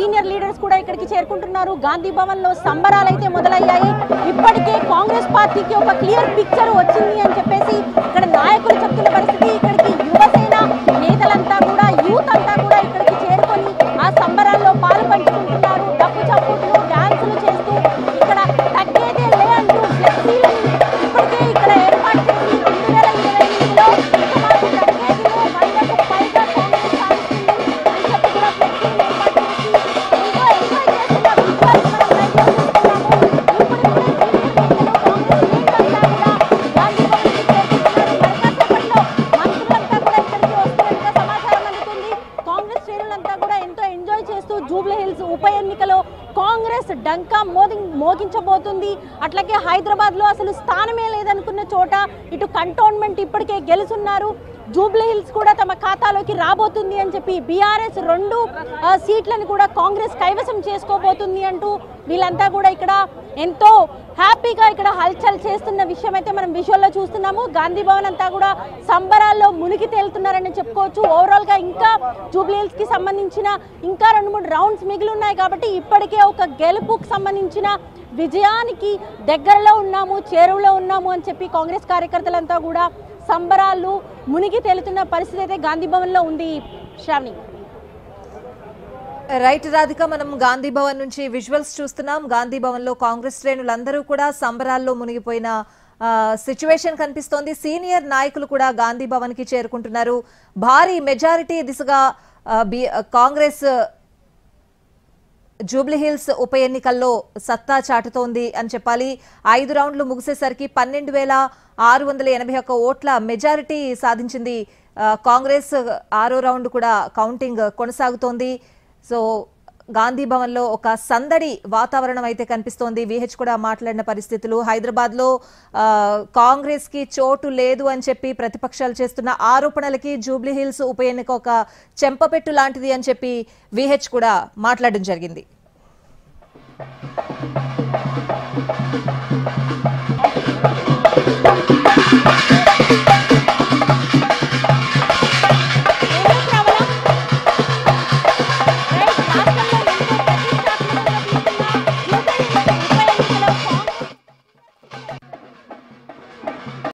Senior leaders కూడా ఇక్కడికి చేరుకుంటున్నారు. గాంధీ భవన్ లో సంబరాలు అయితే మొదలయ్యాయి. ఇప్పటికే కాంగ్రెస్ పార్టీకి ఒక క్లియర్ పిక్చర్ వచ్చింది అని చెప్పేసి ఇక్కడ నాయకులు చెప్తున్న పరిస్థితి. ఇక్కడికి యువసేన నేతలంతా కూడా యూత్ అంతా కూడా ఇక్కడికి చేరుకొని ఆ సంబరాల్లో పాలు పంచుకుంటున్నారు. డప్పు చప్పుట్లు డాన్సులు చేస్తూ ఇక్కడ తగ్గేదే లే అంటూ ఫ్లెక్సీలను ఇప్పటికే ఇక్కడ ఏర్పాటు చేసి 2028లో మాకు తగ్గేది 100కు పైగా కాంగ్రెస్ సాధిస్తుంది అని చెప్పి కూడా ఫ్లెక్సీలను ఏర్పాటు చేసి ఎంతో ఎంజాయ్ చేస్తున్న విజువల్స్ మనం లైవ్లో చూస్తున్నాము. కాంగ్రెస్ శ్రేణులంతా కూడా ఎంతో ఎంజాయ్ చేస్తూ జూబ్లీ హిల్స్ ఉప ఎన్నికలో కాంగ్రెస్ డంకా మోగించబోతుంది. అట్లాగే హైదరాబాద్ లో అసలు స్థానమే లేదనుకున్న చోట ఇటు కంటోన్మెంట్ ఇప్పటికే గెలుచున్నారు. జూబ్లీ హిల్స్ కూడా తమ ఖాతాలోకి రాబోతుంది అని చెప్పి బీఆర్ఎస్ 2 సీట్లను కూడా కాంగ్రెస్ కైవసం చేసుకోబోతుంది అంటూ వీళ్ళంతా కూడా ఇక్కడ ఎంతో హ్యాపీగా ఇక్కడ హల్చల్ చేస్తున్న విషయం అయితే మనం విజువల్లో చూస్తున్నాము. గాంధీ భవన్ అంతా కూడా సంబరాల్లో మునిగి తేలుతున్నారని చెప్పుకోవచ్చు. ఓవరాల్ గా ఇంకా జూబ్లీ హిల్స్ కి సంబంధించిన ఇంకా 2-3 రౌండ్స్ మిగిలి ఉన్నాయి కాబట్టి ఇప్పటికే ఒక గెలుపుకు సంబంధించిన విజయానికి దగ్గరలో ఉన్నాము, చేరువలో ఉన్నాము అని చెప్పి కాంగ్రెస్ కార్యకర్తలంతా కూడా సంబరాలు మునిగి తేలుతున్న పరిస్థితి అయితే గాంధీ భవన్ లో ఉంది. శ్రావణి. రైట్ రాధిక, మనం గాంధీ భవన్ నుంచి విజువల్స్ చూస్తున్నాం. గాంధీ భవన్ లో కాంగ్రెస్ శ్రేణులందరూ కూడా సంబరాల్లో మునిగిపోయిన సిచ్యువేషన్ కనిపిస్తోంది. సీనియర్ నాయకులు కూడా గాంధీ భవన్ కి చేరుకుంటున్నారు. భారీ మెజారిటీ దిశగా కాంగ్రెస్ జూబ్లీ హిల్స్ ఉప ఎన్నికల్లో సత్తా చాటుతోంది అని చెప్పాలి. 5 రౌండ్లు ముగిసేసరికి 12,681 ఓట్ల మెజారిటీ సాధించింది కాంగ్రెస్. 6వ రౌండ్ కూడా కౌంటింగ్ కొనసాగుతోంది. సో గాంధీ భవన్ లో ఒక సందడి వాతావరణం అయితే కనిపిస్తోంది. విహెచ్ కూడా మాట్లాడిన పరిస్థితులు, హైదరాబాద్ లో కాంగ్రెస్ కి చోటు లేదు అని చెప్పి ప్రతిపక్షాలు చేస్తున్న ఆరోపణలకి జూబ్లీ హిల్స్ ఉప ఎన్నిక ఒక చెంపపెట్టు లాంటిది అని చెప్పి విహెచ్ కూడా మాట్లాడడం జరిగింది.